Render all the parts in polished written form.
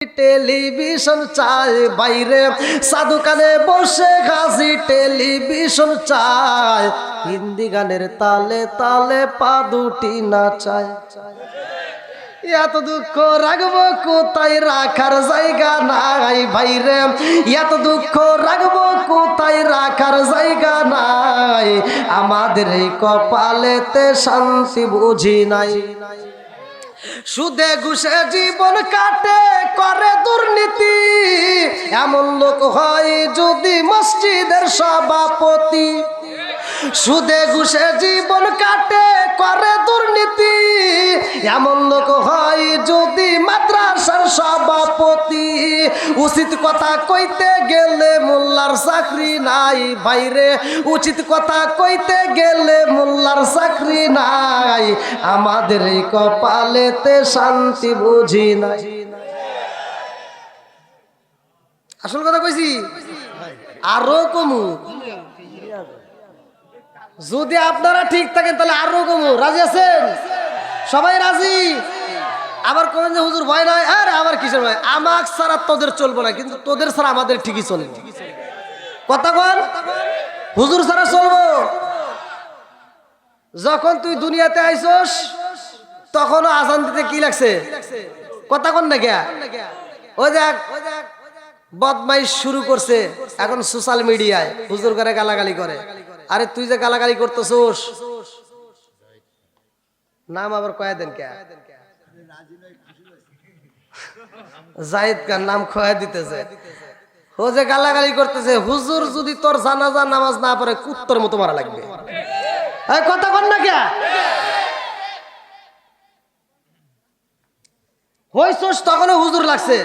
Television চাই বাইরে সাধুকানে বসে গাছি টেলিভিশন চাই হিন্দি গানের তালে তালে পা দুটি নাচায় এত দুঃখ রাখবো কোথায় রাখার জায়গা নাই ভাইরে এত দুঃখ রাখবো কোথায় রাখার জায়গা নাই আমাদের এই কপালেতে শান্তি বুঝি নাই সুদে ঘুষে জীবন কাটে করে দুর্নীতি এমন লোক হয় যদি মসজিদের সভাপতি সুদে ঘুষে জীবন কাটে করে দুর্নীতি এমন লোক হয় যদি মাদ্রাসার সভাপতি উচিত কথা কইতে গেলে মোল্লার চাকরি নাই বাইরে উচিত কথা কইতে গেলে মোল্লার চাকরি নাই আমাদের এই কপালেতে শান্তি বুঝি নাই আসল কথা কইছি আরো কমু যদি আপনারা ঠিক থাকেন তাহলে আরো কমু রাজি আছেন সবাই রাজি আবার কোন যে হুজুর ভয় নাই আরে আবার কিসের ভয় আমাক ছাড়া তোদের চলবো না কিন্তু তোদের ছাড়া আমাদের ঠিকই চলবে কথা বল হুজুর ছাড়া চলবো যখন তুই দুনিয়াতে আইছস তখনও আজান দিতে কি লাগছে কথা কোন না গিয়া ওই দেখ বদমাইশ শুরু করছে এখন সোশ্যাল মিডিয়ায় হুজুর করে গালাগালি করে আরে তুই যে গালাগালি করতেছোস নাম আবার কয়া দেন কে জাহিদ খান নাম খয়া দিতেছে ও যে গালাগালি করতেছে হুজুর যদি তোর জানাজা নামাজ না পড়ে কুত্তর মতো মারা লাগবে কথা বল না কে হইছস তখনও হুজুর লাগছে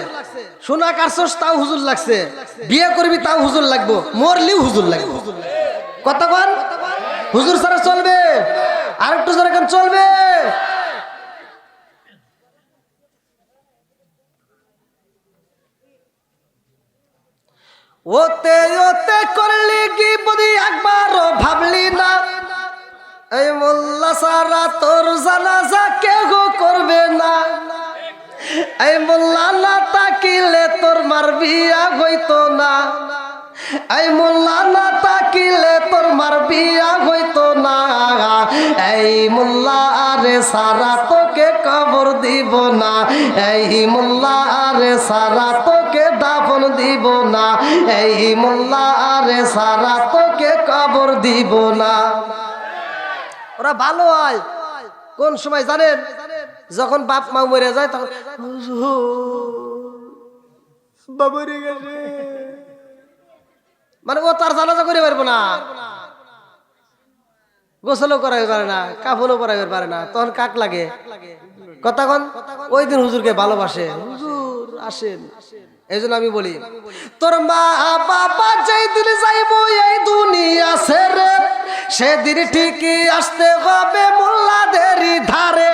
শোনা কারছস তাও হুজুর লাগছে বিয়ে করবি তাও হুজুর লাগবো মরলিও হুজুর লাগবে কথা বল হুজুর ছাড়া চলবে আর একটু জোরে কেন চলবে ওতে ওতে করলি কি বদি একবারও ভাবলি না এই মোল্লা সারা তোর জানাজা কেউ করবে না এই মোল্লা না তাকিলে তোর মার বিয়া হইতো না এই মোল্লা না তাকিলে তোর মার বিয়া হইতো না এই মোল্লা আরে সারা তোকে কবর দিব না এই মোল্লা আরে সারা তোকে দাফন দিব না এই মোল্লা আরে সারা তোকে কবর দিব না ওরা ভালো হয় কোন সময় জানেন যখন বাপ মা মরে যায় তখন বাবরে গেছে মানে ও তার জানাজা করে পারবো না গোসলও করাইতে পারে না কাফনও পরাইতে পারে না তখন কাক লাগে কতক্ষণ ওই দিন হুজুরকে ভালোবাসে হুজুর আসেন এই জন্য আমি বলি তোর মা বাবা যেই দিন যাইবো এই দুনিয়া ছেড়ে সেদিন ঠিকই আসতে হবে মোল্লাদেরই ধারে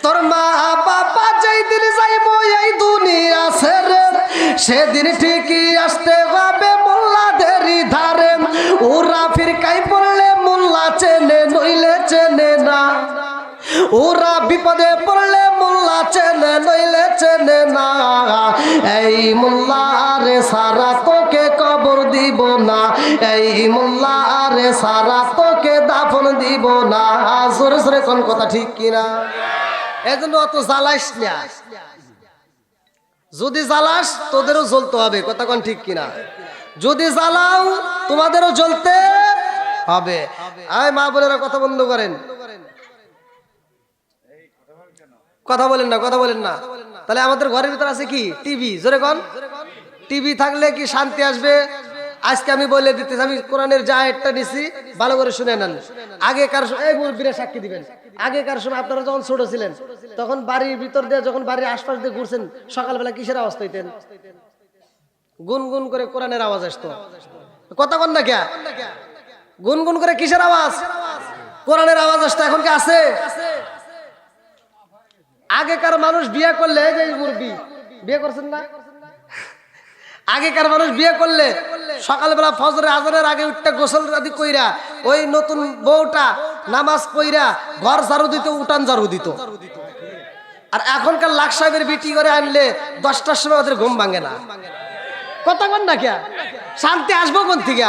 তোর মা বাবা যেই দিন যাইবো এই দুনিয়া ছেড়ে সেদিন ঠিকই আসতে হবে মোল্লাদেরই ধারে ওরা ফিরকাই পড়লে মোল্লা চেনে নইলে চেনে না ওরা বিপদে পড়লে মোল্লা চেনে নইলে চেনে না এই মোল্লা আরে সারা তোকে কবর দিব না এই মোল্লা আরে সারা তোকে দাফন দিব না জোরে জোরে কোন কথা ঠিক কিনা এজন্য অত জ্বালাইস না যদি জ্বালাস তোদেরও জ্বলতে হবে কথা কোন ঠিক কিনা যদি জ্বালাও তোমাদেরও জ্বলতে হবে আয় মা বোনেরা কথা বন্ধ করেন কথা বলেন না কথা বলেন না তাহলে আমাদের ঘরের ভিতর আছে কি টিভি জোরে কোন টিভি থাকলে কি শান্তি আসবে আজকে আমি বলে দিতেছি আমি কোরআনের যা একটা নিছি ভালো করে শুনে নেন আগেকার এই মুরব্বিরা সাক্ষী দিবেন আগেকার সময় আপনারা যখন ছোট ছিলেন তখন বাড়ির ভিতর দিয়ে যখন বাড়ির আশপাশ দিয়ে ঘুরছেন সকালবেলা কিসের আওয়াজ পাইতেন গুনগুন করে কোরআনের আওয়াজ আসতো কথা কন না কে গুনগুন করে কিসের আওয়াজ কোরআনের আওয়াজ আসতো এখন কি আছে আগেকার মানুষ বিয়ে করলে এই যে মুরব্বি বিয়ে করছেন না আগেকার মানুষ বিয়ে করলে সকালবেলা ফজরের আজানের আগে উঠতে গোসল আদি কইরা ওই নতুন বউটা নামাজ পইরা ঘর ঝাড়ু দিত উঠান ঝাড়ু দিত আর এখনকার লাখ সাহেবের বিটি করে আনলে 10টার সময় ওদের ঘুম ভাঙে না। কথা বল না কে? শান্তি আসবো কোন থেকে?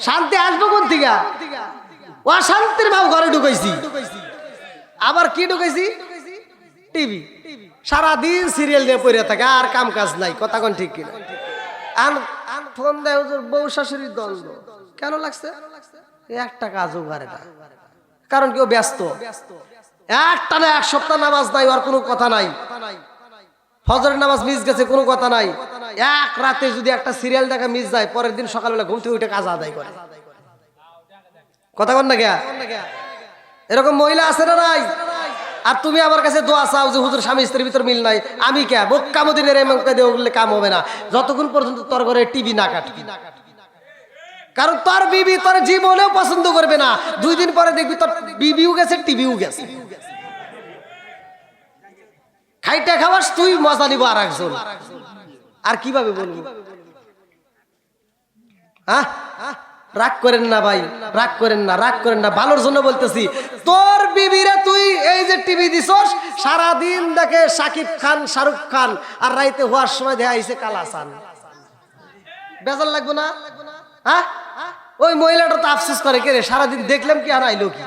শান্তি আসবো কোন থেকে? অশান্তির ভাব ঘরে ঢুকাইছি। আবার কি ঢুকাইছি? টিভি। সারাদিন সিরিয়াল দিয়ে পড়ে থাকে, আর কাম কাজ নাই। কথা কোন ঠিক কিনা? ফোন দেয় হুজুর, বউ শাশুড়ির দ্বন্দ্ব। কেন লাগছে? একটা কাজও করে না। কারণ কেউ ব্যস্ত। একটা না, 1 সপ্তাহ নামাজ নাই, আর কোনো কথা নাই। ফজরের নামাজ মিস গেছে, কোনো কথা নাই। এক রাতে যদি একটা সিরিয়াল দেখা মিস যায়, পরের দিন সকালবেলা ঘুম থেকে উঠে কাজ আদায় করে। কথা কন না কে? এরকম মহিলা আছে না নাই? আর তুমি আমার কাছে দোয়া চাও যে হুজুর স্বামী স্ত্রীর ভিতর মিল নাই। আমি কে বোক্কামুদ্দিনের বললে কাম হবে না, যতক্ষণ পর্যন্ত তোর ঘরে টিভি না কাটবি। কারণ তোর বিবি তোর জীবনেও পছন্দ করবে না। 2 দিন পরে দেখবি তোর বিবিও গেছে, টিভিও গেছে। খাইটা খাওয়াস তুই, মজা নিব আর একজন। আর কিভাবে বলবো? রাগ করেন না ভাই, রাগ করেন না, রাগ করেন না, ভালোর জন্য বলতেছি। তোর বিবিরে তুই এই যে টিভি দিছস, সারাদিন দেখে শাকিব খান, শাহরুখ খান, আর রাইতে হওয়ার সময় দেখা আইছে কালাসান। বেজার লাগবে না? ওই মহিলাটা তো আফসোস করে, কে রে সারাদিন দেখলাম কি আর আইলো কি?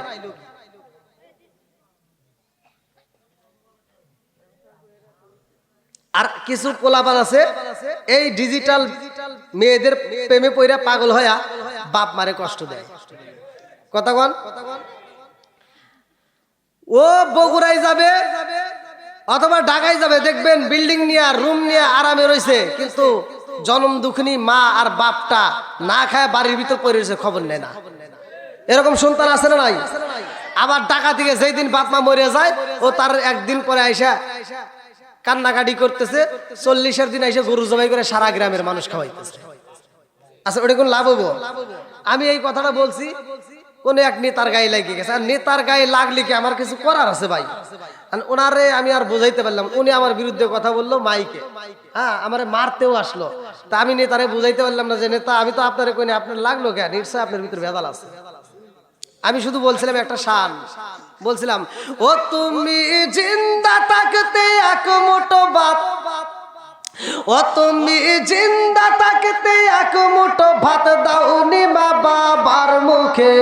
আর কিছু পোলাপান আছে এই ডিজিটাল মেয়েদের প্রেমে পইরা পাগল হয়া বাপ মারে কষ্ট দেয়। কথা কন? ও বগুড়ায় যাবে অথবা ঢাকায় যাবে, দেখবেন বিল্ডিং নিয়ে রুম নিয়ে আরামে রয়েছে, কিন্তু জনম দুঃখিনী মা আর বাপটা না খায় বাড়ির ভিতর পড়ে রয়েছে, খবর নেয় না। এরকম সন্তান আছে না নাই? আবার ঢাকা থেকে যেই দিন বাপ মা মরে যায়, ও তার একদিন পরে আইসা কান্নাকাটি করতেছে, 40-এর দিন এসে গরু জবাই করে সারা গ্রামের মানুষ খাওয়াইতেছে। আচ্ছা, ওটা কোন লাভ হবো? আমি এই কথাটা বলছি, কোন এক নেতার গায়ে লেগে গেছে। আর নেতার গায়ে লাগলে কি আমার কিছু করার আছে ভাই? ওনারে আমি আর বোঝাইতে পারলাম, উনি আমার বিরুদ্ধে কথা বললো মাইকে, আমার মারতেও আসলো। তা আমি নেতারে বুঝাইতে পারলাম না যে নেতা, আমি তো আপনার কোনে, আপনার লাগলো কেন? নিশ্চয় আপনার ভিতরে ভেজাল আছে। আমি শুধু বলছিলাম একটা শান, বলছিলাম ও তুমি জিন্দা থাকতে এক মুঠো ভাত, ও তুমি জিন্দা থাকতে এক মুঠো ভাত দাওনি মা বাবার মুখে,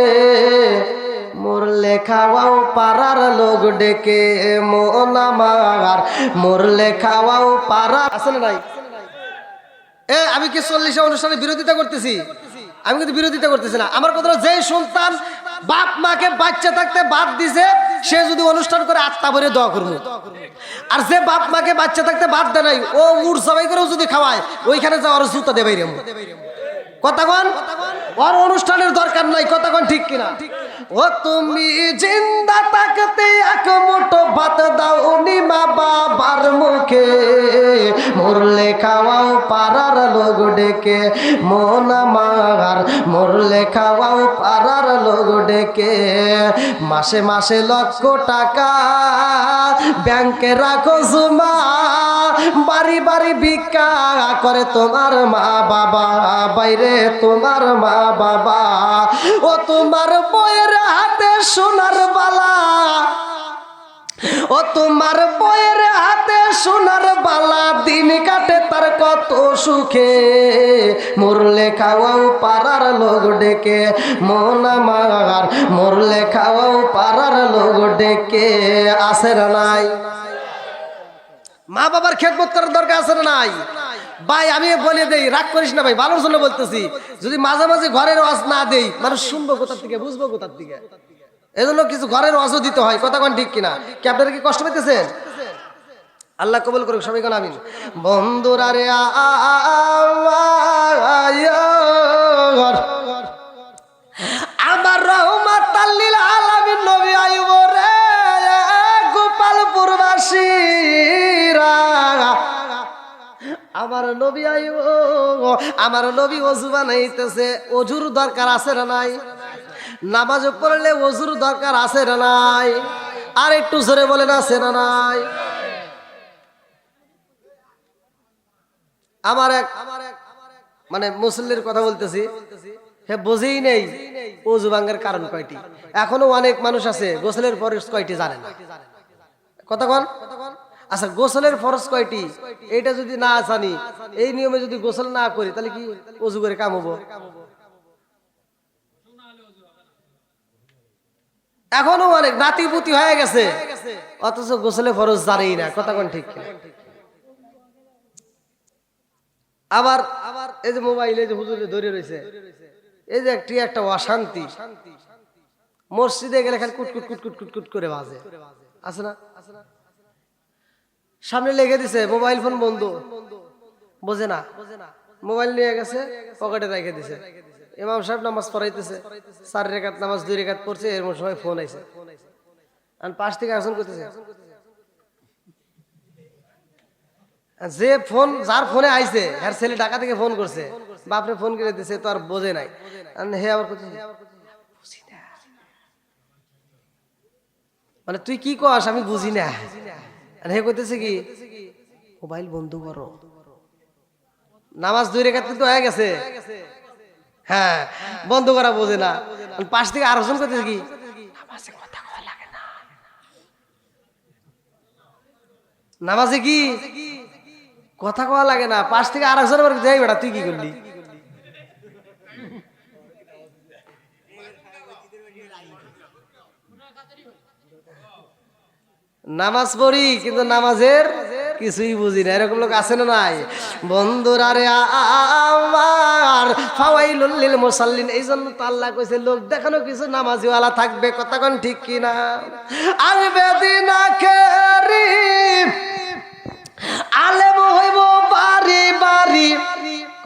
মরলে খাওয়াও পাড়ার লোক ডেকে মন আমার, মরলে খাওয়াও পাড়ার। আছে না নাই? আমি কি 40 অনুষ্ঠানে বিরোধিতা করতেছি? আমি কিন্তু বিরোধিতা করতেছি না। আমার কথা, যে সন্তান বাপ মাকে বাচ্চা থাকতে বাদ দিছে, সে যদি অনুষ্ঠান করে আত্মা ভরে দোয়া করবো। আর যে বাপ মাকে বাচ্চা থাকতে বাদ দেয় নাই, ও উড় সবাই করেও যদি খাওয়ায়, ওইখানে যাওয়ার জুতা দেবে। কথা কন? ওর অনুষ্ঠানের দরকার নাই। কথা কন ঠিক কিনা? ও তুমি জিন্দা থাকতে এক মুঠো ভাত দাওনি মা বাবার মুখে, মরলে খাওয়াও পাড়ার লোক ডেকে মন আমার, মরলে খাওয়াও পাড়ার লোক ডেকে। মাসে মাসে লক্ষ টাকা ব্যাংকে রাখো জমা, বাড়ি বাড়ি ভিক্ষা করে তোমার মা বাবা, বাইরে তোমার মা বাবা। ও তোমার বইয়ের হাতে সোনার বালা, ও তোমার বইয়ের হাতে সোনার বালা, দিন কাটে তার কত সুখে, মরলে খাওয়াও পাড়ার লোক ডেকে মন আমার, মরলে খাওয়াও পাড়ার লোক ডেকে। আছে না নাই? মা বাবার খেদমত করার দরকার আছে না নাই? ভাই আমি বলে দেই, রাগ করিস না ভাই, ভালোর জন্য বলতেছি। যদি মাঝে মাঝে ঘরের ওয়াজ না দেই, মানুষ শুনবো কোথার থেকে, বুঝবো কোথার থেকে। এই জন্য কিছু ঘরের ওয়াজও দিতে হয়। কথা কোন ঠিক কিনা? কি আপনারা কি কষ্ট পেতেছেন? আল্লাহ কবুল করুক, সবাই কোন আমিন। বন্ধুরা রে আমার রহমাতাল লিল আলামিন নবী আইব রে, গোপালপুরবাসীরা আমার নবী আইব। আমার নবী ওযু বানাইতেছে, ওযুর দরকার আছে না নাই? নামাজ পড়লে ওযুর দরকার আছে না নাই? আর একটু জোরে বলেন, আছে না নাই? আমার এক মানে মুসল্লির কথা বলতেছি, হে বোঝেই নেই ওযু ভাঙার কারণ কয়টি। এখনো অনেক মানুষ আছে গোসলের পরে কয়টি জানে না। কথা কন। আচ্ছা, গোসলের ফরজ কয়টি এইটা যদি না জানি, এই নিয়মে যদি গোসল না করি তাহলে কি ওযু করে কাম হবো? এখনো অনেক নাতিপুতি হয়ে গেছে অথচ গোসলে ফরজ জানেই না। কথা কোন ঠিক কিনা? আবার এই যে মোবাইলে যে হুজুরে ধরে রয়েছে, এই যে একটা অশান্তি, মসজিদে গেলে খালি কুটকুট কুটকুট কুটকুট করে বাজে, আছে না? সামনে লেগে দিছে, মোবাইল ফোন বন্ধ, বোঝে না, মোবাইল নিয়ে গেছে পকেটে রেখে দিছে। ইমাম সাহেব নামাজ পড়াইতেছে, 4 রাকাত নামাজ 2 রাকাত পড়ছে, এর সময় ফোন আইছে, আর পাশ থেকে একজন করতেছে, যে ফোন যার ফোনে আইছে আর ছেলে ঢাকা থেকে ফোন করছে, বাপরে ফোন করে দিছে, তো আর বোঝে নাই, হে আবার করতেছে, মানে তুই কি কস আমি বুঝি না, হে কইতেছে কি মোবাইল বন্ধ করো, নামাজ 2 রাকাত কিন্তু হয়ে গেছে, হ্যাঁ বন্ধ করা বোঝে না। পাশ থেকে আরেকজন করতেছে কি নামাজে কি কথা কওয়া লাগে না, পাশ থেকে আরেকজন আবার যাই বেটা তুই কি করলি, নামাজ পড়ি কিন্তু নামাজের কিছুই বুঝি না, এরকম লোক আছে না নাই? বন্ধুরা রে আমার ফাওয়াইলুল লিল মুসাল্লিন, এই জন্য তো আল্লাহ কইছে লোক দেখানো কিছু নামাজিওয়ালা থাকবে। কথা কোন ঠিক কিনা? আসবে দিন আখেরি আলেম হইব বাড়ি বাড়ি,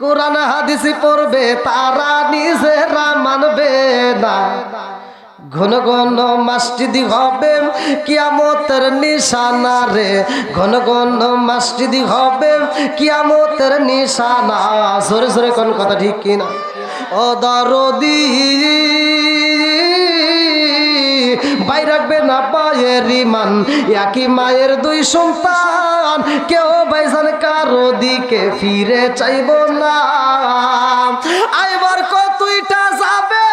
কোরআন হাদিস পড়বে তারা নিজেরা মানবে না, ঘন ঘন মসজিদি হবে কিয়ামতের নিশানা রে, ঘন ঘন মসজিদি হবে কিয়ামতের নিশানা। জোরে জোরে কোন কথা ঠিক কিনা? ও দরদি ভাই রাখবে না পায়ের ইমান, একই মায়ের 2 সন্তান, কেউ ভাইজান কারো দিকে ফিরে চাইব না। আইবার কতইটা যাবে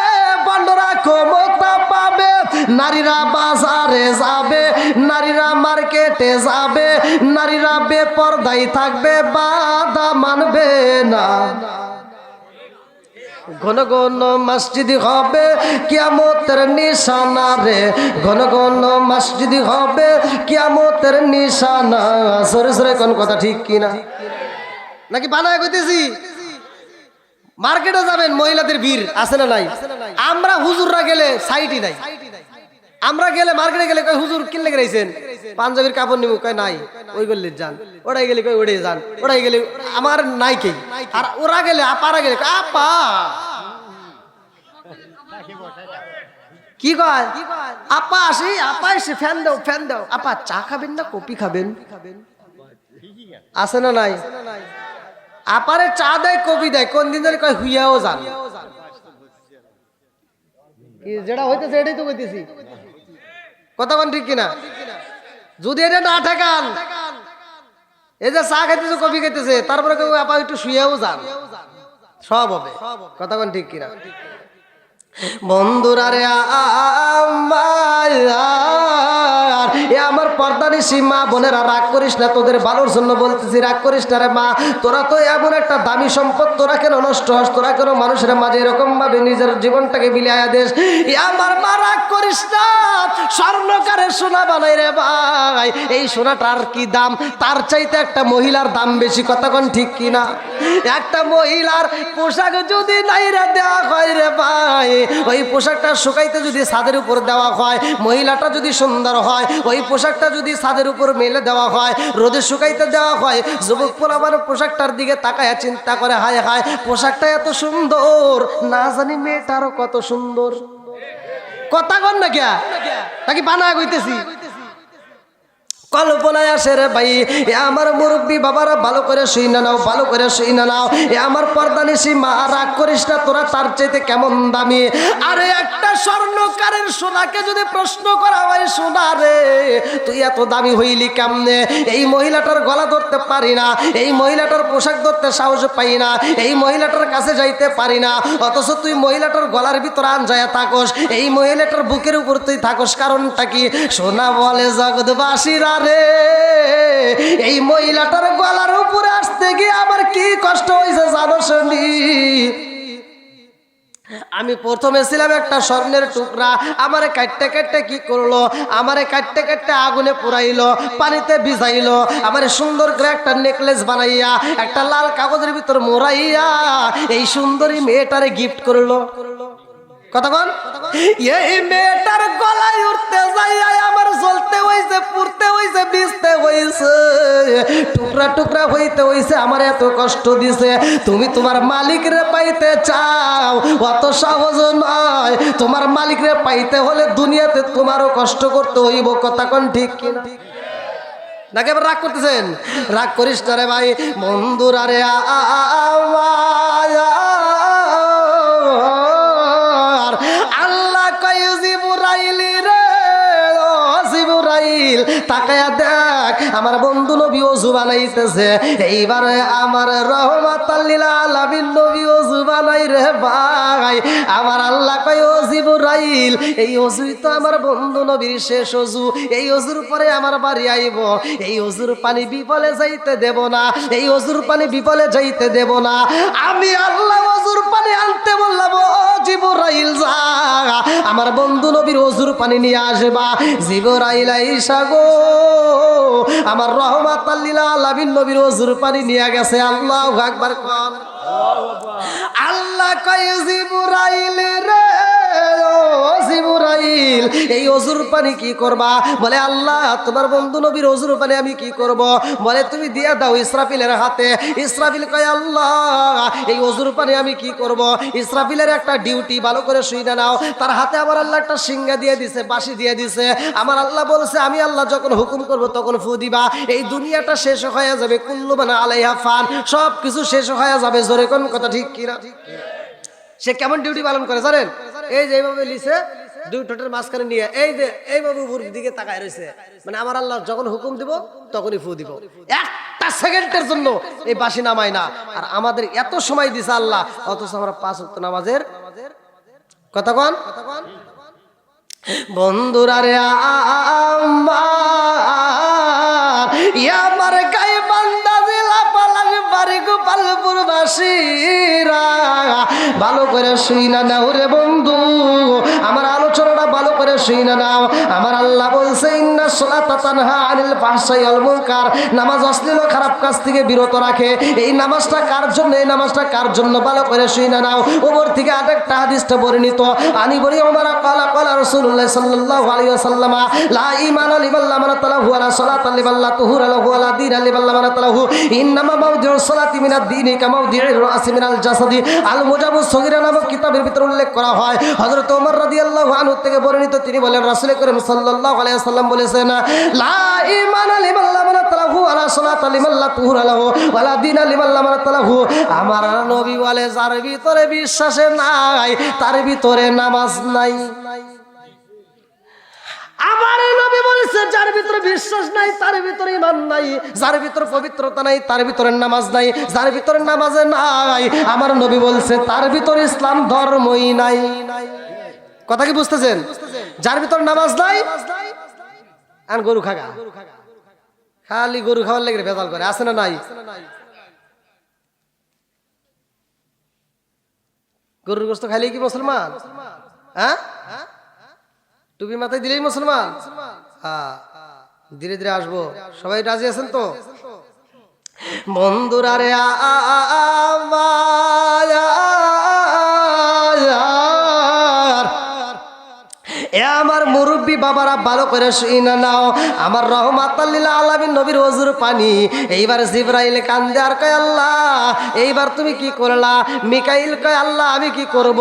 বন্ধরা ক্ষমতা পাবে, নারীরা বাজারে যাবে, নারীরা মার্কেটে যাবে, নারীরা বেপরদাই থাকবে, বাধা মানবে না। ঘন ঘন মসজিদ হবে কিয়ামতের নিশানা রে, ঘন ঘন মসজিদ হবে কিয়ামতের নিশানা। সরে সরে কোন কথা ঠিক কিনা? নাকি বানায় কইতেছি? মার্কেটে যাবেন মহিলাদের ভিড় আছে না নাই? আমরা হুজুররা গেলে সাইটই নাই, আমরা গেলে মার্কেটে গেলে কই হুজুর কিনলে গেছেন পাঞ্জাবির কাপড় নিমু, কয় নাই, ওই গল্লির যান, ওটাই গেলে কই ওটাই যান, ওটাই গেলে আমার নাই কে, আর ওরা গেলে আপারা গেলে আপা কি কয়, আপা আসি, আপা এসে ফ্যান দাও, ফ্যান দাও, আপা চা খাবেন না কফি খাবেন, আছে না নাই? আপারে চা দেয় কফি দেয়, কোন দিন ধরে কয় হুইয়াও যান, যেটা হইতেছে এটাই তো কইতেছি। কথা কোন ঠিক কিনা? যদি এটা না ঠেকান, এই যে চা খাইতেছে কফি খাইতেছে, তারপরে কেউ আপা একটু শুয়েও যান, সব হবে। কথা কোন ঠিক কিনা? বন্ধুরা রে আমার পর্দানিশী মা বোনেরা রাগ করিস না, তোদের ভালোর জন্য বলতেছি, রাগ করিস না রে মা, তোরা তো এমন একটা দামি সম্পদ, তোরা কেন নষ্ট হস, তোরা কেন মানুষের মাঝে এরকম ভাবে নিজের জীবনটাকে বিলাইয়া দেশ। আমার মা রাগ করিস না, স্বর্ণকারের সোনা বানাই রে ভাই, এই সোনাটার কি দাম, তার চাইতে একটা মহিলার দাম বেশি। কথা কোন ঠিক কিনা? একটা মহিলার পোশাক যদি নাইরা দেওয়া হয় রে ভাই, ওই পোশাকটা শুকাইতে যদি ছাদের উপর দেওয়া হয়, মহিলাটা যদি সুন্দর হয়, ওই পোশাকটা যদি ছাদের উপর মেলে দেওয়া হয়, রোদে শুকাইতে দেওয়া হয়, যুবক পোলাপান পোশাকটার দিকে তাকায় চিন্তা করে, হায় হায় পোশাকটা এত সুন্দর, না জানি মেয়েটারও কত সুন্দর। কথা কন না কে নাকি বানায় কইতেছি? কল্পনায় আসে রে ভাই। এ আমার মুরব্বী বাবারা ভালো করে শুই না নাও, ভালো করে শুই না নাও। এ আমার পর্দানিশী মা রাগ করিস না, তোরা তার চাইতে কেমন দামি। আরে একটা স্বর্ণকারের সোনাকে যদি প্রশ্ন করা হয়, সোনা রে তুই এত দামি হইলি কেমনে? এই মহিলাটার গলা ধরতে পারি না, এই মহিলাটার পোশাক ধরতে সাহস পাই না, এই মহিলাটার কাছে যাইতে পারি না, অথচ তুই মহিলাটার গলার ভিতর আনজায়া থাকস, এই মহিলাটার বুকের উপর তুই থাকস, কারণটা কি? সোনা বলে জগৎবাসীরা রে, এই মহিলাটার গলার উপরে আসতে গিয়ে আমার কি কষ্ট হয়েছে জানো শুনি। আমি প্রথমে ছিলাম একটা স্বর্ণের টুকরা, আমারে কাটতে কাটতে কি করলো, আমারে কাটতে কাটতে আগুনে পুরাইলো, পানিতে ভিজাইলো, আমারে সুন্দর করে একটা নেকলেস বানাইয়া একটা লাল কাগজের ভিতর মোড়াইয়া এই সুন্দরী মেয়েটারে গিফট করলো। কতক্ষণ এই মেয়েটার গলায় উঠতে যাইয়া আমার জ্বলতে হইছে, পুড়তে হইছে, ভিজতে হইছে, টুকরা টুকরা হইতে হইছে, আমার এত কষ্ট দিছে। তুমি তোমার মালিকরে পাইতে চাও, অত সহজ নয়। তোমার মালিকরে পাইতে হলে দুনিয়াতে তোমারও কষ্ট করতে হইব। কথা কোন ঠিক কিনা? নাকি আবার রাগ করতেছেন? রাগ করিস না রে ভাই। বন্ধুরা রে আল্লাহ কয় জিবরাইল রে, ও জিবরাইল তাকায়া দেখ, আমার বন্ধু নবী ওযু বানাইতেছে। এইবারে আমার রহমাতাল লিল আলামিন নবী ওযু বানাই রে ভাই। আমার আল্লাহ কয় ও জিবরাইল, এই ওযুই তো আমার বন্ধু নবীর শেষ ওযু, এই ওযুর পরে আমার বাড়ি আইব, এই ওযুর পানি বিফলে যাইতে দেব না, এই ওযুর পানি বিফলে যাইতে দেব না। আমি আল্লাহ ওযুর পানি আনতে বললাম, ও জিবরাইল যা আমার বন্ধু নবীর ওযুর পানি নিয়ে আসবা। জিবরাইল আইসা গো আমার রহমাতাল লিল আলামিন নবীর ওযুর পানি নিয়ে গেছে। আল্লাহু আকবার কোন। আল্লাহ কয় জিবরাইল রে, ও জিবরাইল এই ওযুর পানি কি করবা? বলে আল্লাহ তোমার বন্ধু নবীর ওযুর পানি আমি কি করব? বলে তুমি দিয়া দাও ইসরাফিলের হাতে। ইসরাফিল কয় আল্লাহ এই ওযুর পানি আমি কি করব? ইসরাফিলের একটা ডিউটি ভালো করে শুইনা নাও। তার হাতে আমার আল্লাহ একটা সিংহা দিয়ে দিছে, বাঁশি দিয়ে দিছে। আমার আল্লাহ বলছে আমি আল্লাহ যখন হুকুম করব তখন ফু দিবা, এই দুনিয়াটা শেষ হয়ে যাবে, কুল্লু মান আলাইহা ফান, সব কিছু শেষ হয়ে যাবে। জোরে কোন কথা ঠিক কিনা? সে কেমন ডিউটি পালন করে জানেন? এই যে এইভাবে লিছে, দুই ঠোঁটের মাঝখানে নিয়ে এই যে এইভাবে উপর দিকে তাকায় রয়েছে, মানে আমার আল্লাহ যখন হুকুম দিব তখনই ফু দিব। একটা সেকেন্ডের জন্য এই বাঁশি নামায় না। আর আমাদের এত সময় দিছে আল্লাহ, অথচ আমরা 5 ওয়াক্ত নামাজের কথা কন। বন্ধুরা রে আমার গায়ে বান্দা জেলা পালাস বাড়ি গোপালপুর বাসীরা ভালো করে শুই না নাও রে বন্ধু, আমার আলোচনাটা ভালো করে শুই না নাও। আমার আল্লাহ বলছে ইন্না সলাতা তানহা আনিল ফাহশাই ওয়াল মুনকার, নামাজ অশ্লীল খারাপ কাজ থেকে বিরত রাখে। এই নামাজটা কার জন্য? এই নামাজটা কার জন্য? ভালো করে শুই না নাও। উপর থেকে আরেকটা হাদিসটা বর্ণিত, আনি বলি ওমর ক্বালা ক্বালা রাসূলুল্লাহ সাল্লাল্লাহু আলাইহি ওয়াসাল্লাম লা ঈমানা লিমান লা মানাতালাহু ওয়ালা সালাতা লিমান লা তুহুরা লাহু ওয়ালা দীনা লিমান লা মানাতালাহু ইন্নামা মাওদিউস সালাতি মিনাদ দীনি কামাওদিউর রাসি মিনাল জাসাদি। আল মুজাবুস সগীরা নামক কিতাবের ভিতরে উল্লেখ করা হয়, হযরত ওমর রাদিয়াল্লাহু আনহু থেকে বর্ণিত, তিনি বলেন রাসূল করিম সাল্লাল্লাহু আলাইহি ওয়াসাল্লাম বলেছেন লা ঈমানা লিমান লা মানাতালাহু ওয়ালা সালাতা লিমান লা তুহুরা লাহু ওয়ালা দীনা লিমান লা মানাতালাহু। আমার নবী বলে যার ভিতরে বিশ্বাস নাই তার ভিতরে নামাজ নাই। আমার নবী বলেছে যার ভিতরে বিশ্বাস নাই তার ভিতরে ঈমান নাই, যার ভিতরে পবিত্রতা নাই তার ভিতরে নামাজ নাই, যার ভিতরে নামাজ নাই আমার নবী বলছে তার ভিতরে ইসলাম ধর্মই নাই। কথা কি বুঝতেছেন? যার ভিতরে নামাজ নাই আর গরু খাগা, খালি গরু খাওয়ার লেগে ভেজাল করে, আছে না নাই? গরুর গোশত খাইলে কি মুসলমান? হ্যাঁ, টুপি মাথায় দিলেই মুসলমান? হ্যাঁ, ধীরে ধীরে আসবো। সবাই রাজি আছেন তো? বন্ধুরা রে আমার মুরব্বী বাবারা ভালো করে শুইনা নাও। আমার রহমাতাল লিল আলামিন নবীর ওযুর পানি এইবার জিবরাইল কান্দে আর কয় আল্লাহ এইবার তুমি কি করলা? মিকাইল কয় আল্লাহ আমি কি করব?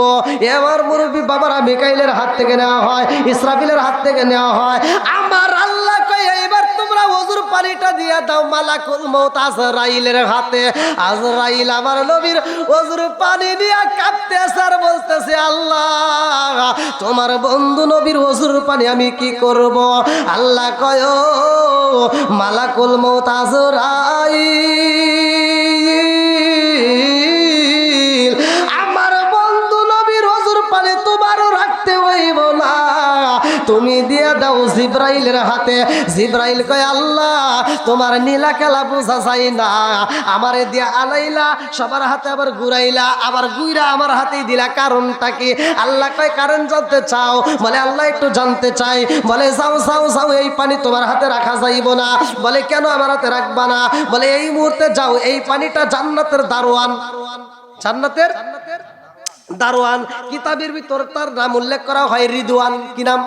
এবার মুরব্বী বাবারা মিকাইলের হাত থেকে নেওয়া হয়, ইসরাফিলের হাত থেকে নেওয়া হয়। আমার আল্লাহ কয় এইবার তোমরা ওযুর পানিটা দিয়া দাও মালাকুল মউত আজরাইলের হাতে। আজরাইল আমার নবীর ওযুর পানি দিয়া কাঁপতেছে আর বলতেছে আল্লাহ তোমার বন্ধু নবীর ওযুর পানি আমি কি করব? আল্লাহ কয় মালাকুল মউত আজরাইল আমার বন্ধু নবীর ওযুর পানি তোমারও রাখতে হইব না, তুমি দিয়া দাও জিবরাইল জিবরাইলের হাতে। জিবরাইল কয় আল্লাহ তোমার নীলা খেলা বোঝা যায় না, আমারে দিয়া আলাইলা সবার হাতে আবার ঘুরাইলা, আবার ঘুরা আমার হাতেই দিলা, কারণটা কি? আল্লাহ কয় কারণ জানতে চাও? বলে আল্লাহ একটু জানতে চাই। বলে যাও যাও যাও, এই পানি তোমার হাতে রাখা যাইব না। বলে কেন আমার হাতে রাখবা না? বলে এই মুহূর্তে যাও, এই পানিটা জান্নাতের দারোয়ান, জান্নাতের দারোয়ান, কিতাবের ভিতর তার নাম উল্লেখ করা হয় রিদওয়ান। কি নাম?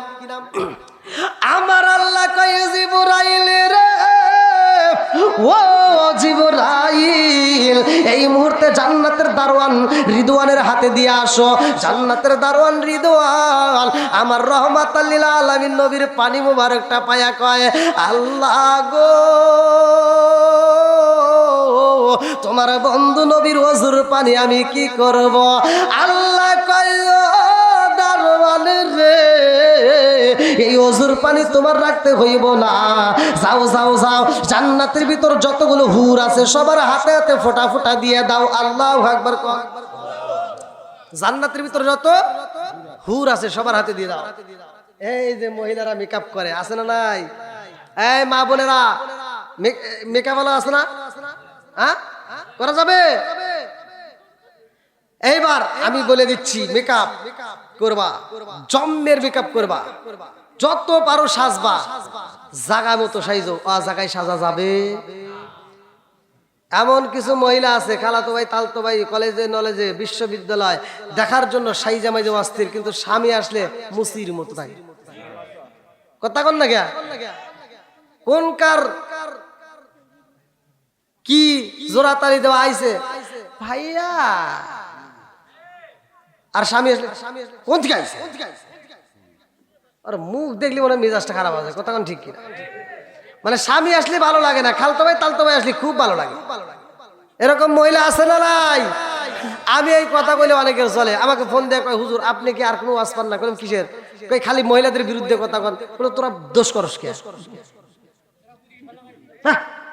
আমার আল্লাহ কয় জিবরাইল রে, ও জিবরাইল এই মুহূর্তে জান্নাতের দারোয়ান রিদওয়ানের হাতে দিয়ে আসো। জান্নাতের দারোয়ান রিদওয়ান আমার রহমাতাল লিল আলামিন নবীর পানি মুবারকটা পায়া কয় আল্লাহ গো তোমার বন্ধু নবীর ওযুর পানি আমি কি করব? আল্লাহ কয় দারোয়ানের রে, এই ওযুর পানি তোমার রাখতে হইব না, যাও যাও যাও, জান্নাতের ভিতর যতগুলো হুর আছে সবার হাতে হাতে ফোঁটা ফোঁটা দিয়ে দাও। আল্লাহু আকবার। জান্নাতের ভিতর যত হুর আছে সবার হাতে দিয়ে দাও। এই যে মহিলারা মেকআপ করে আছে না নাই? এই মা বোনেরা মেকআপ वाला আছে না? হ্যাঁ করা যাবে? এইবার আমি বলে দিচ্ছি, মেকআপ করবা, জম্মের মেকআপ করবা, যত পারো সাজবা, জাগা মতো সাইজো, জায়গায় সাজা যাবে। এমন কিছু মহিলা আছে খালাতো ভাই তালতো ভাই কলেজে নলেজে বিশ্ববিদ্যালয় দেখার জন্য সাইজা মাইজে অস্থির, কিন্তু স্বামী আসলে মুসির মতো থাকে। কথা কন না গিয়া কোনকার কি জোড়াতালি দেওয়া আইছে ভাইয়া, আর স্বামী আসলে কোন থেকে আইছে, আর মুখ দেখলে মনে মেজাজটা খারাপ আছে। কথা কোন ঠিক কিনা? মানে স্বামী আসলে ভালো লাগে না, খালতো ভাই তালতো ভাই আসলে খুব ভালো লাগে। এরকম মহিলা আছে না নাই? আমি এই কথা বলে অনেকের চলে, আমাকে ফোন দিয়ে কয় হুজুর আপনি কি আর কোনো ওয়াজ পান না? কোন কিসের? কই খালি মহিলাদের বিরুদ্ধে কথা কন। তোরা দোষ করস কে?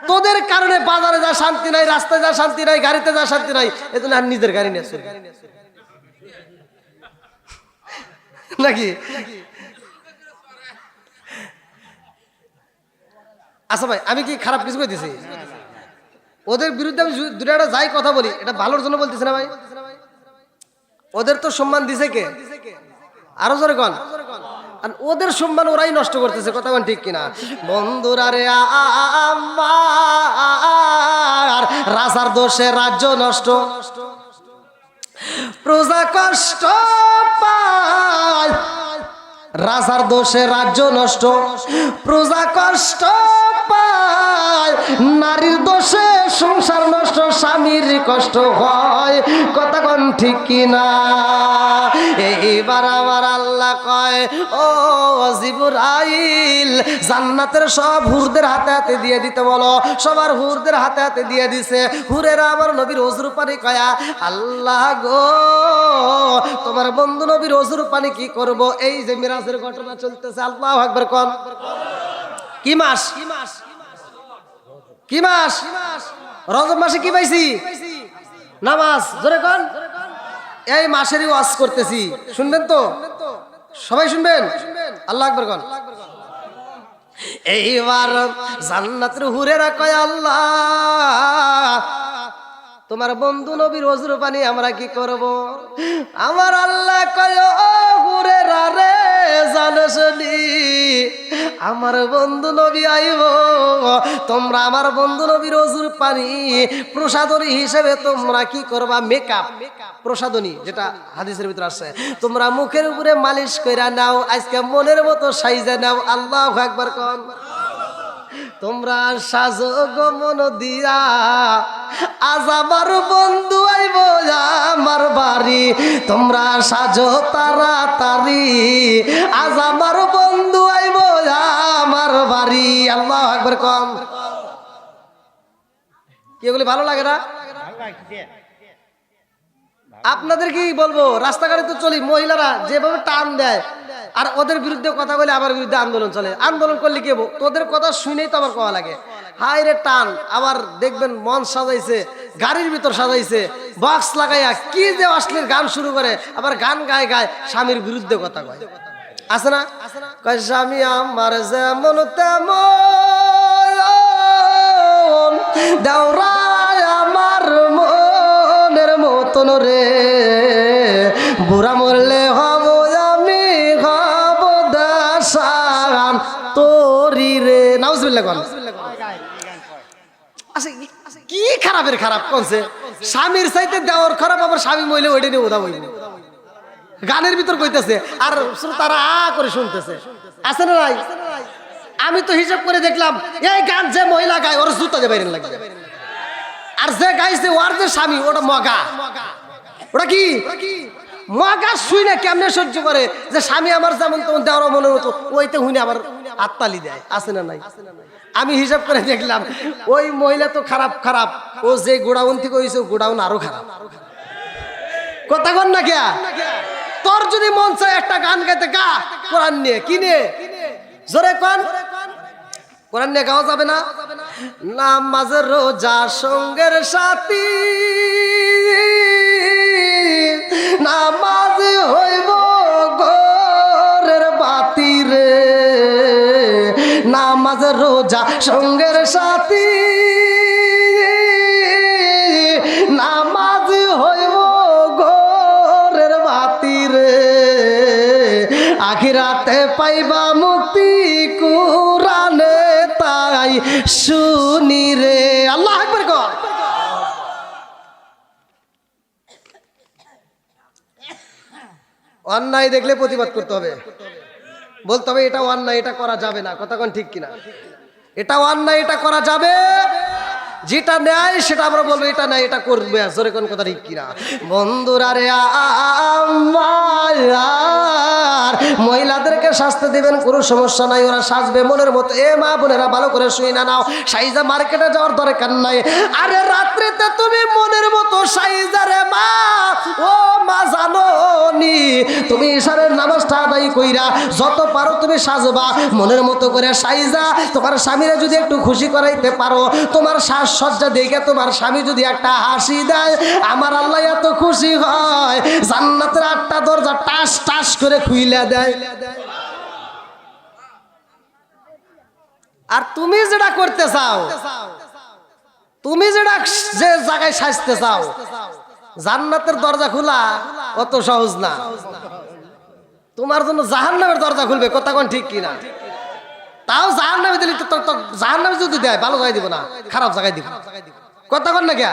তোদের কারণে বাজারে যা শান্তি নাই, রাস্তায় যা শান্তি নাই, গাড়িতে যা শান্তি নাই, এজন্য আর নিজের গাড়ি নিয়ে চলি নাকি? আচ্ছা ভাই আমি কি খারাপ কিছু কইতেছি? ওদের বিরুদ্ধে আমি দুটো একটা যাই কথা বলি, এটা ভালোর জন্য বলতেছি না ভাই। ওদের তো সম্মান দিছে কে? আরো জোরে কন। আর ওদের সম্মান ওরাই নষ্ট করতেছে। কথা বল ঠিক কিনা? বন্ধুরা রে আমার রাজার দোষে রাজ্য নষ্ট, প্রজা কষ্ট পায়, রাজার দোষে রাজ্য নষ্ট, প্রজা কষ্ট পায়, নারীর দোষে সংসার নষ্ট, স্বামীর কষ্ট হয়। কথা কোন ঠিক কিনা? এইবার আমার আল্লাহ কয় ও জিবরাইল জান্নাতের সব হুরদের হাতে হাতে দিয়ে দিতে বলো। সবার হুরদের হাতে হাতে দিয়ে দিছে। হুরেরা আমার নবীর ওযুর পানি কয়া আল্লাহ গো তোমার বন্ধু নবীর ওযুর পানি কি করব? এই যে মিরাজের ঘটনা চলতেছে, আল্লাহু আকবার কোন। কি মাস? কি মাস? রজব মাসে কি পাইছি? নামাজ। জোরে কোন। এই মাসেরই ওয়াজ করতেছি, শুনবেন তো? সবাই শুনবেন? আল্লাহু আকবার কোন। এইবার জান্নাতের হুরেরা কয় আল্লাহ তোমার বন্ধু নবীর ওযুর পানি আমরা কি করব? আমার আল্লাহ কয় ও হুরেরা রে জানসনি আমার বন্ধু নবী আইব, তোমরা আমার বন্ধু নবীর ওযুর পানি প্রসাদনী হিসেবে তোমরা কি করবা? মেকআপ প্রসাদনী, যেটা হাদিসের ভিতরে আসছে, তোমরা মুখের উপরে মালিশ কইরা নাও, আজকে মনের মতো সাইজা নাও। আল্লাহু আকবার কোন। তোমরা সাজো গো মন দিয়া, আজ আমার বন্ধু আইব আমার বাড়ি, তোমরা সাজো তাড়াতাড়ি, আজ আমার বন্ধু আইব আমার বাড়ি। আল্লাহু আকবার কোন। কি এগুলি ভালো লাগে না? আপনাদের কি বলবো, রাস্তাঘাটে তো চলি, মহিলারা যেভাবে টান দেয়, আর ওদের বিরুদ্ধে কথা বলে আমার বিরুদ্ধে আন্দোলন চলে। আন্দোলন করলে কি হবো? তোদের কথা শুনেই তো আমার কওয়া লাগে। হাই রে টান। আবার দেখবেন মঞ্চ সাজাইছে, গাড়ির ভিতর সাজাইছে, বক্স লাগাইয়া কি যে অশ্লীল গান শুরু করে, আবার গান গায় গায় স্বামীর বিরুদ্ধে কথা কয়। আছে না? কয় স্বামী আমার যেমন তেমন, দেওরায় আমার মনের মতন রে, বুড়া মরলে হব আমি হব দাসান তোরি রে। নাউজুবিল্লাহ কোন কি খারাপের খারাপ কোনছে, স্বামীর চাইতে দেওয়ার খারাপ, আবার স্বামী মইলে ওইটা নিয়ে ওদা বইব, গানের ভিতর কইতেছে আর তারা আ করে শুনতেছে। আছে না নাই? আমি তো হিসাব করে দেখলাম এই গান যে মহিলা গায় ওর জুতা যে বাইরে লাগে, আর যে গাইছে ওর যে স্বামী ওটা মগা, ওটা কি মগা। শুই না কেমনে সহ্য করে যে স্বামী আমার যেমন তেমন দেওয়ার মনের মতো, ওইতে হুইনে আবার হাততালি দেয়। আছে না নাই? আমি হিসাব করে দেখলাম ওই মহিলা তো খারাপ খারাপ, ও যে গোডাউন থেকে হইছে গোডাউন আরো খারাপ। কথা কন না কে? তোর যদি মন চায় একটা গান গাইতে গা, কোরআন নিয়ে কি নিয়ে জোরে কন, কোরআন নিয়ে গাওয়া যাবে না? নামাজ রোজা সঙ্গের সাথী, নামাজ হইব ঘরের বাতি রে, নামাজ রোজা সঙ্গের সাথী, নামাজ হইব ঘরের বাতি রে, আখিরাতে পাইবা মুক্তি কুরআনে তাই শুনি রে। আল্লাহু আকবার কর। অন্যায় দেখলে প্রতিবাদ করতে হবে, বলতে হবে এটা অন্যায়, এটা করা যাবে না। কথা কোন ঠিক কিনা? এটা অন্যায়, এটা করা যাবে, যেটা ন্যায় সেটা আমরা বলবো এটা নাই, এটা করবে। জোরে কোন কথা ঠিক কিনা? বন্ধুরা রে আমার মহিলাদেরকে শাস্তি দিবেন কোনো সমস্যা নাই, ওরা সাজবে মনের মতো। এ মা বোনেরা ভালো করে শুই না নাও, সাইজা মার্কেটে যাওয়ার দরকার নাই। আরে রাত্রিতে তুমি মনের মতো সাইজা রে মা, ও মা জানো নি তুমি ইশারের নামাজটা আদায় কইরা যত পারো তুমি সাজবা মনের মতো করে সাইজা। তোমার স্বামীরা যদি একটু খুশি করাইতে পারো, তোমার সাজসজ্জা দেখে তোমার স্বামী যদি একটা হাসি দেয়, আমার আল্লাহ এত খুশি হয় জান্নাতের 8টা দরজা টাস টাস করে খুইলা দেয়। আর তুমি যেটা করতে চাও, তুমি যেটা যে জায়গায় সাজতে চাও, জান্নাতের দরজা খোলা অত সহজ না, তোমার জন্য জাহান্নামের দরজা খুলবে। কথা কোন ঠিক কিনা? তাও জাহান্নামে দিলে তো জাহান্নামে যদি দেয় ভালো জায়গায় দিব না, খারাপ জায়গায় দিব। কথা কোন না কে?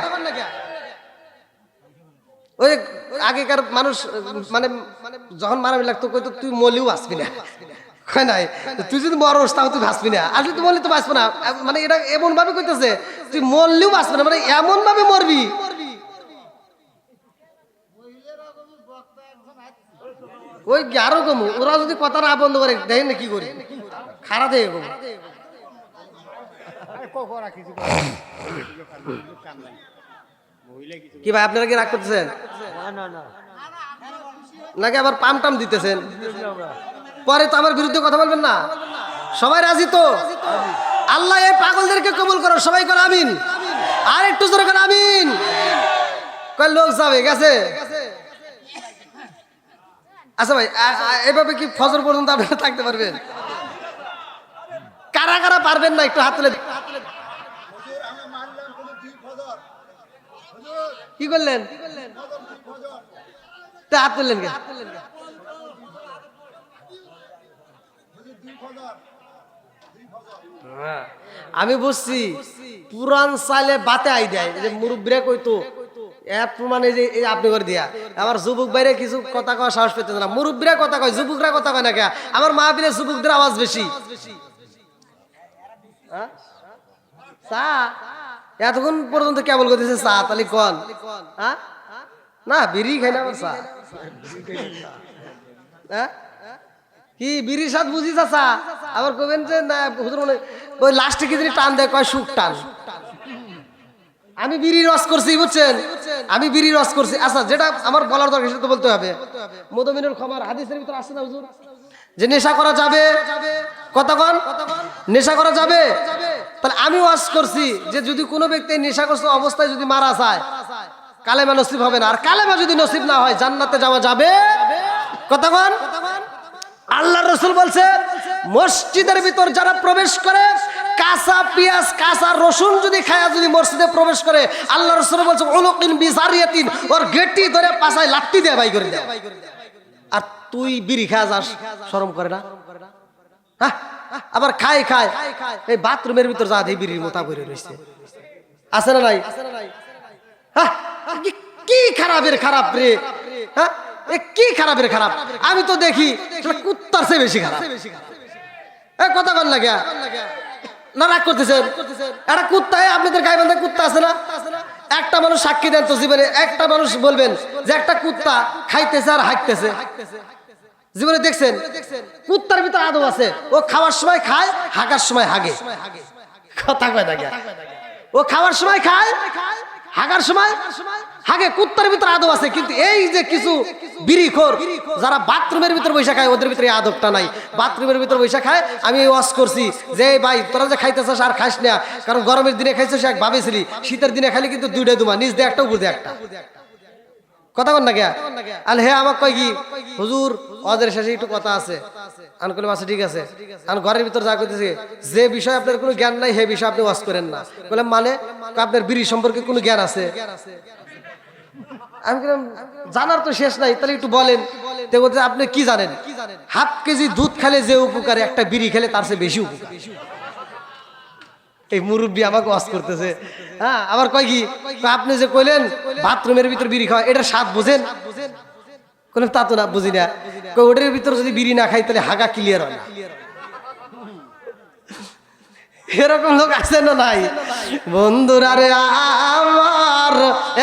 ওই আগেকার মানুষ মানে যখন মারামারি লাগতো কইতো তুই মলিও আসবি না, হয় নাই? তুই যদি মরস তাও তুই ভাসবি না, আর যদি মরলি তো বাঁচবো না। মানে এটা এমন ভাবে কইতেছে তুই মরলেও বাঁচবি না, মানে এমন ভাবে মরবি। ওই আরো কমু, ওরা যদি কথা না বন্ধ করে দেখেন না কি করি, খারাপ দেখে কমু। কি ভাই আপনারা কি রাগ করতেছেন নাকি আবার পাম টাম দিতেছেন? পরে তো আমার বিরুদ্ধে কথা বলবেন না। সবাই রাজি তো? আল্লাহ এই পাগলদেরকে কবুল করো, সবাই করে আমিন। আর একটু জোরে করে আমিন। কয় লোক যাবে গেছে। আচ্ছা ভাই, এভাবে কি ফজর পর্যন্ত আপনারা থাকতে পারবেন? কারা কারা পারবেন না একটু হাত তুলে। কি করলেন? হাত তুললেন কে? আমি বুঝছি পুরান চাইলে বাতে আই দেয়, যে মুরব্বীরা কইতো প্রমাণে যে আপনি করে দিয়া। আমার যুবক বাইরে কিছু কথা কওয়া সাহস পেতে না, মুরব্বীরা কথা কয়, যুবকরা কথা কয় না কে? আমার মাহফিলে যুবকদের আওয়াজ বেশি। চা এতক্ষণ পর্যন্ত কেবল করতেছে চা, তাহলে কন না বিড়ি খাই না আমার চা? কি বিড়ির স্বাদ বুঝি চাচা? আবার কবেন যে না হুজুর মনে ওই লাস্টে কি টান দেয়, কয় সুখ টান। আমি বিড়ি রস করছি, বুঝছেন? আমি বিড়ি রস করছি। আচ্ছা, যেটা আমার বলার দরকার সেটা তো বলতে হবে। মুদমিনুল খামার হাদিসের ভিতরে আসছে না হুজুর, যে নেশা করা যাবে। কতক্ষণ নেশা করা যাবে? তাহলে আমি ওয়াজ করছি যে যদি কোনো ব্যক্তি নেশাগ্রস্ত অবস্থায় যদি মারা যায়, কালেমা নসিব হবে না। আর কালেমা যদি নসিব না হয় জান্নাতে যাওয়া যাবে। কতক্ষণ আল্লাহর রাসূল বলছে মসজিদের ভিতর যারা প্রবেশ করে কাঁচা পেঁয়াজ কাঁচা রসুন যদি খায়া যদি মসজিদে প্রবেশ করে আল্লাহ রাসূল বলছে উলুকিন বিজারিয়াতিন ওর গেটটি ধরে পাছায় লাত্তি দিয়ে বাই করে দাও। আর তুই বিড়ি খায় যাস, শরম করে না? হ্যাঁ, আবার খায় এই বাথরুমের ভিতর যা দিয়ে বিড়ির মোতা করে রয়েছে, আছে না নাই? হ্যাঁ, কি খারাপের খারাপ রে, হ্যাঁ কি খারাপের খারাপ। আমি তো দেখি কুত্তার চেয়ে বেশি খারাপ। কথা বল লাগে না, রাগ করতেছেন? একটা কুত্তা, আপনাদের গায়ে বান্ধা কুত্তা আছে না? একটা মানুষ সাক্ষী দেন তো জীবনে, একটা মানুষ বলবেন যে একটা কুত্তা খাইতেছে আর হাঁকতেছে, জীবনে দেখছেন? কুত্তার ভিতর আদব আছে, ও খাওয়ার সময় খায়, হাগার সময় হাগে। কথা কয় না, ও খাওয়ার সময় খায়, হাগার সময় হাগে। কুত্তার ভিতর আদব আছে। কিন্তু এই যে কিছু বিড়িখোর যারা বাথরুমের ভিতর বৈশা খায়, ওদের ভিতরে আদবটা নাই। বাথরুমের ভিতর বৈশা খায়। আমি ওয়াজ করছি যে ভাই তোরা যে খাইতেছিস আর খাইস না, কারণ গরমের দিনে খাইছিস এক ভাবেছিলি, শীতের দিনে খাইলে কিন্তু দুইটা দুমা, নিজ দিয়ে একটা উপর দিয়ে একটা। কথা কন না গিয়া আল হে আমাকে কয় কি হুজুর ওদের শেষে একটু কথা আছে। আমি বললাম আচ্ছা ঠিক আছে। আমি ঘরের ভিতর যা করতেছি, যে বিষয় আপনার কোনো জ্ঞান নাই সেই বিষয় আপনি ওয়াজ করেন না। বললাম মানে? আপনার বিড়ি সম্পর্কে কোনো জ্ঞান আছে? আমি বললাম জানার তো শেষ নাই, তাহলে একটু বলেন। তো বলতে আপনি কি জানেন? হাফ কেজি দুধ খেলে যে উপকার, একটা বিড়ি খেলে তার চেয়ে বেশি উপকার। এই মুরব্বী আমাকে ওয়াজ করতেছে। হ্যাঁ, আবার কয় কি আপনি যে কইলেন বাথরুমের ভিতর বিড়ি খাওয়া, এটার স্বাদ বুঝেন? বললাম তা তো না, বুঝি না। ওটার ভিতর যদি বিড়ি না খাই তাহলে হাগা ক্লিয়ার হয় না। এরকম লোক আছে না নাই? বন্ধুরা রে আমার,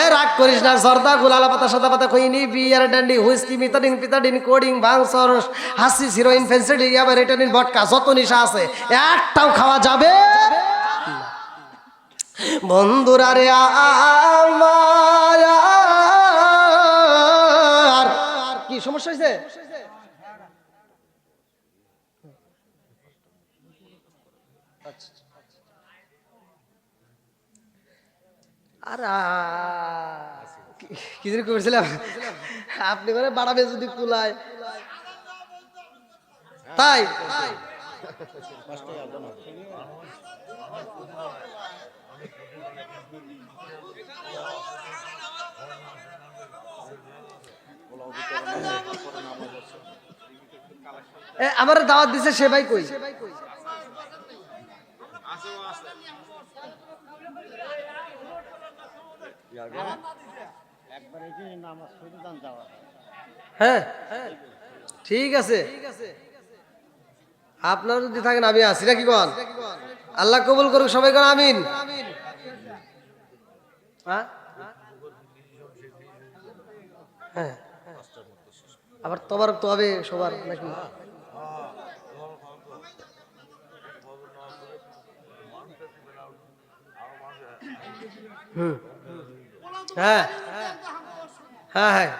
এ রাগ করিস না। সর্দা গুলালা পাতা সাদা পাতা খইনি বিয়ার ডান্ডি হুইস্কি মিতাডিন পিতাডিন কোডিং ভাংসর হাসি হিরোইন ফেন্সিডি আবার রেটানিন ভটকা যত নিশা আছে একটাও খাওয়া যাবে। বন্ধুরা রে আমার, কি সমস্যা হয়েছে? আর কি যেন করেছিলাম, আপনি করে বাড়াবে যদি কুলায় তাই। আমার দাওয়াত দিছে সে ভাই কই? হ্যাঁ ঠিক আছে, আপনারা যদি থাকেন আমি আছি নাকি কোন? আল্লাহ কবুল করুক, সবাই কোন আমিন। হ্যাঁ, আবার তোমার তো হবে সবার নাকি? হ্যাঁ হ্যাঁ হ্যাঁ,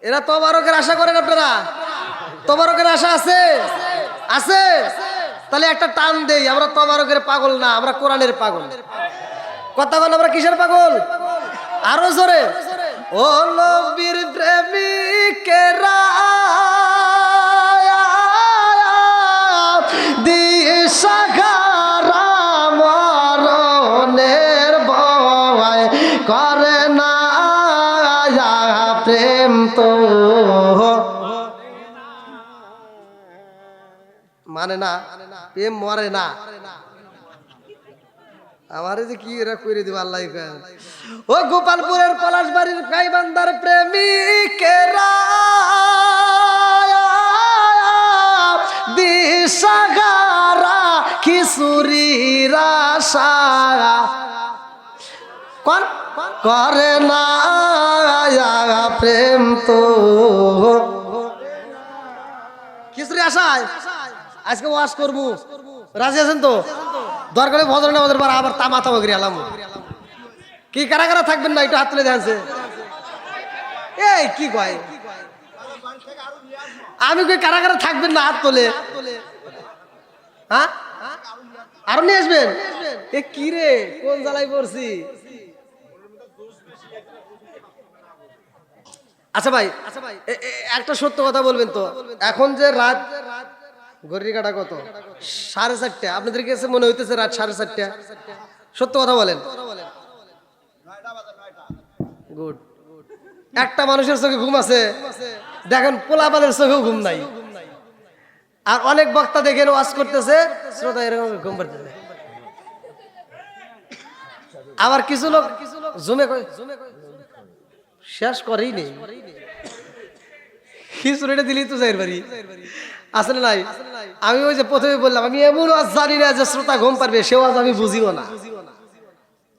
এরা তবারকের আশা করেন আপনারা? তবারকের আশা আছে? আছে? তাহলে একটা টান দেই, আমরা তবারকের পাগল না, আমরা কোরআনের পাগল। কথা বল, আমরা কিসের পাগল? আরো জোরে। ও নবীর প্রেমিকেরা দিশাহারা মরণের ভয় করে না প্রেম তো মানে না, প্রেম মরে না। আমার যে কি এরা করে দিব আল্লাহ। ও গোপালপুরের পলাশবাড়ির গাইবান্ধার প্রেমিকেরা দিশাহারা কিশোরীর আশা কোন করে না প্রেম তো কিশোরী আশায় আজকে ওয়াজ করবো, রাজি আছেন তো? দরকারে ভদ্র না ওদের আবার তামা তামা করে আলাম। কি কারা কারা থাকবেন না একটু হাত তুলে দেখছে। এই কি কয়, আমি কই কারা কারা থাকবেন না হাত তোলে? হ্যাঁ, আরো নিয়ে আসবেন? এ কি রে, কোন জ্বালাই পড়ছি? আচ্ছা ভাই একটা সত্য কথা বলবেন তো, এখন যে রাত ঘড়ির কাটা কত 4:30, আপনাদের কাছে মনে হইতেছে রাত 4:30? সত্য কথা বলেন। গুড। একটা মানুষের চোখে ঘুম আছে, দেখেন পোলাপালের চোখেও ঘুম নাই। আর অনেক বক্তা দেখেন ওয়াজ করতেছে, শ্রোতা এরকম ঘুম পাড়তেছে। আবার কিছু লোক জমে শেষ করেই নেই, খিচুড়িটা দিলেই তো যাইর বাড়ি। আসলে নাই, আমি ওই যে প্রথমে বললাম আমি এমন আজ জানি না যে শ্রোতা ঘুম পারবে, সেও আজ আমি বুঝিও না।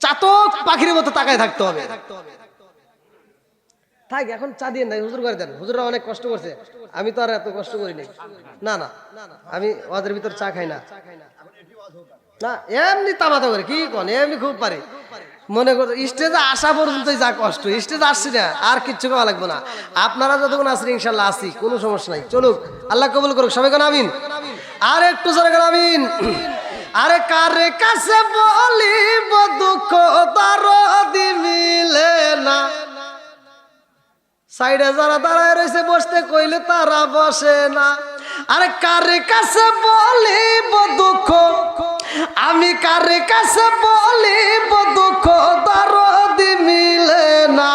চাতক পাখির মতো তাকায় থাকতে হবে। থাক, এখন চা দিয়ে নাই, হুজুর করে দেন। হুজুররা অনেক কষ্ট করছে, আমি তো আর এত কষ্ট করি নাই। না না, আমি ওদের ভিতর চা খাই না। না এমনি তামাতা করে কি কোন, এমনি খুব পারে। মনে করো স্টেজে আসা পর্যন্তই যা কষ্ট, স্টেজে আসছি না আর কিচ্ছু খাওয়া লাগবে না। আপনারা যতক্ষণ আসেন ইনশাল্লাহ আসি, কোনো সমস্যা নাই। চলুক, আল্লাহ কবুল করুক। সবাই কোন আমিন। আর একটু জোরে কোন আমিন। আরে কারে কাছে বলিব দুঃখ দরদি মিলে না, সাইডে যারা দাঁড়ায় রয়েছে বসতে কইলে তারা বসে না। আরে কারে কাছে বলিব দুঃখ, আমি কারে কাছে বলিব দুঃখ দরদি মিলে না।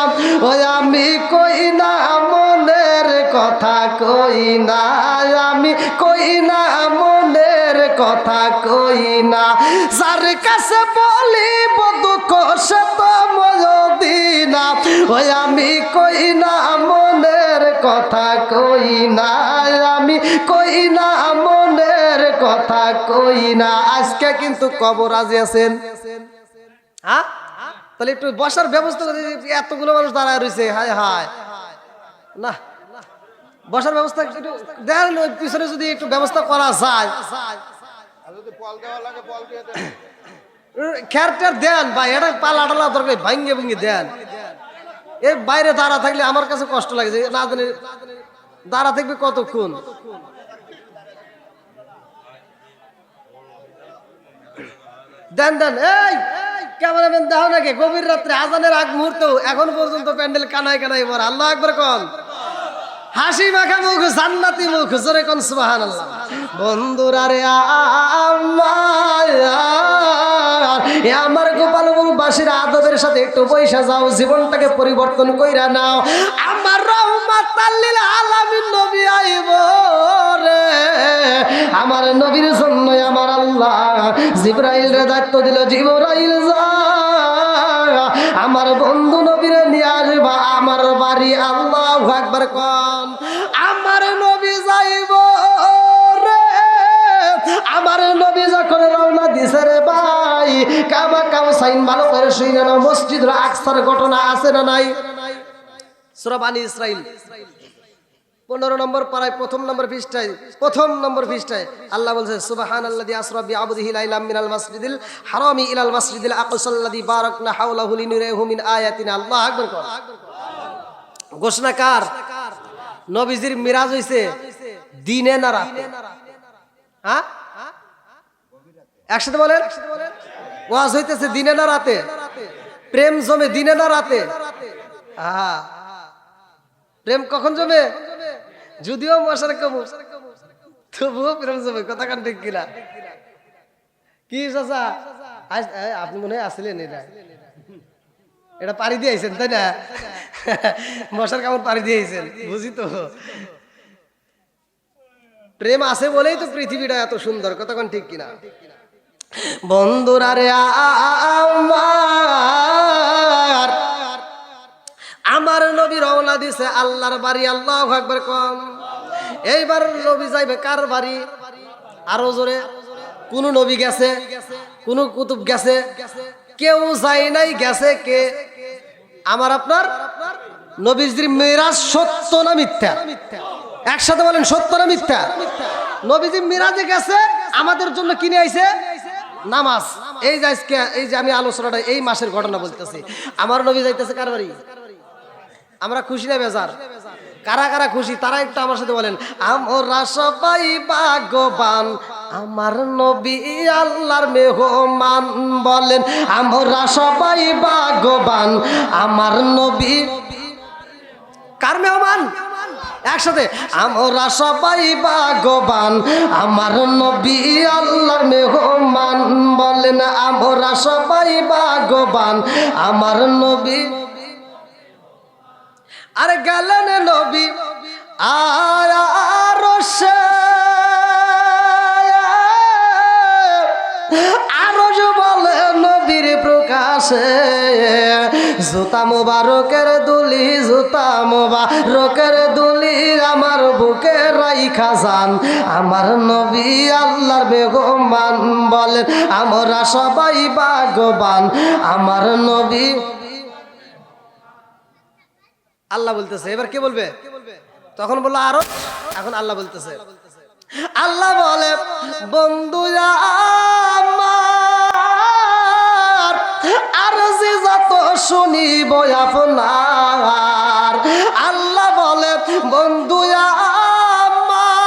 ওই আমি কই না মনের কথা, কই না আমি, কই না মনের কথা কই না। যার কাছে বলিব দুঃখ সে তো মদিনা। ওই আমি কই না মনের কথা, কই না আমি, কই না মনের কথা কই না। আজকে কিন্তু কবর রাজি আছেন? হ্যাঁ, তাহলে একটু বসার ব্যবস্থা করে। এতগুলো মানুষ দাঁড়ায় রয়েছে, হায় হায় না, বসার ব্যবস্থা একটু দেন। ওই পিছনে যদি একটু ব্যবস্থা করা যায়, খেয়ার দেন ভাই, এটা পালা টালা দরকার, ভাঙ্গে ভেঙ্গে দেন। এই বাইরে দাঁড়া থাকলে আমার কাছে কষ্ট লাগে, যে না জানি দাঁড়া থাকবে কতক্ষণ। দেন দেন। এই ক্যামেরাম্যান দেখো নাকি, গভীর রাত্রে আজানের আগ মুহূর্ত এখন পর্যন্ত প্যান্ডেল কানায় কানায় ভরা। আল্লাহু আকবার কোন, হাসি মাখা মুখ, জান্নাতি মুখ, জোরে কোন সুবহানাল্লাহ। বন্ধুরা রে আমার গোপালপুরবাসীর আদবের সাথে একটু বৈশা যাও, জীবনটাকে পরিবর্তন কইরা নাও। আমার রহমাতাল লিল আলামিন নবী আইব রে, আমার নবীর জন্য আমার আল্লাহ জিবরাইল রে দায়িত্ব দিল, জিবরাইল যা আমার বন্ধু নবীরে নিয়ে আসবা আমার বাড়ি। আল্লাহু আকবার কোন, আমার নবী যাইব রে। আমার নবী যখন রওনা দিছে রে ভাই, কাবা কাউসাইন ভালো করে শুনে নাও, মসজিদুল আকসার ঘটনা আছে না নাই? সূরা বনী ইসরাইল 15 নম্বর পারায় প্রথম নম্বর পৃষ্ঠায় আল্লাহ বলছে, সুবহানাল্লাযী আসরা বিআবদিহি লাইলাম মিনাল মাসজিদিল হারামি ইলাল মাসজিদিল আকসাল্লাযী বারাকনা হাওলাহু লিনুরিহু মিন আয়াতিনা। আল্লাহু আকবার। ঘোষণা কার? নবীজির মিরাজ হইছে দিনে না রাতে? হ্যাঁ, একসাথে বলেন। ওয়াজ হইতেছে দিনে না রাতে? প্রেম জমে দিনে না রাতে? হ্যাঁ, প্রেম কখন জমে? যদিও মশার কম, তবুও প্রেম জমে। কথা কান ঠিক কিনা? কি চাচা আপনি মনে হয় আসলেন, এটা পাড়ি দিয়ে আইছেন তাই না? মশার কামড় পাড়ি দিয়ে আইছেন, বুঝি তো। প্রেম আছে বলেই তো পৃথিবীটা এত সুন্দর। কতক্ষণ ঠিক কিনা? বন্ধুরা রে আমার নবী রওনা দিছে আল্লাহর বাড়ি। আল্লাহু আকবার কোন। এইবার নবী যাইবে কার বাড়ি? আরো জোরে। কোন নবী গেছে? কোন কুতুব গেছে? কেউ যায় নাই। গেছে কে? আমার আপনার নবীজির মিরাজ সত্য না মিথ্যা? একসাথে বলেন, সত্য না মিথ্যা? নবীজি মিরাজে গেছে, আমাদের জন্য কিনে আইছে নামাজ। এই যে আজকে এই যে আমি আলোচনাটা এই মাসের ঘটনা বলতেছি, আমার নবী যাইতেছে কার বাড়ি? আমরা খুশি না বেজার? কারা কারা খুশি তারা একটু আমার সাথে বলেন, আমরা সবাই ভাগ্যবান, আমার নবী আল্লাহর মেহমান। বলেন, আমরা সবাই ভাগ্যবান, আমার নবী। কার মেহমান? একসাথে আমরা সবাই ভাগ্যবান, আমার নবী আল্লাহর মেহমান। বলেন আমরা সবাই ভাগ্যবান, আমার নবী। আরে গেলেন নবী আরশে, আরশ বলে নবীর প্রকাশে, জুতা মোবারকের দুলি, জুতা মোবারকের দুলি আমার বুকে রাইখা যান, আমার নবী আল্লাহর মেহমান। বলেন আমরা সবাই ভাগ্যবান, আমার নবী। আল্লাহ বলতেছে, এবার কে বলবে? তখন বললো আরো, এখন আল্লাহ বলতেছে। আল্লাহ বলে বন্ধু আমার, আরজি যত শুনিব আপনার। আল্লাহ বলে বন্ধু আমার,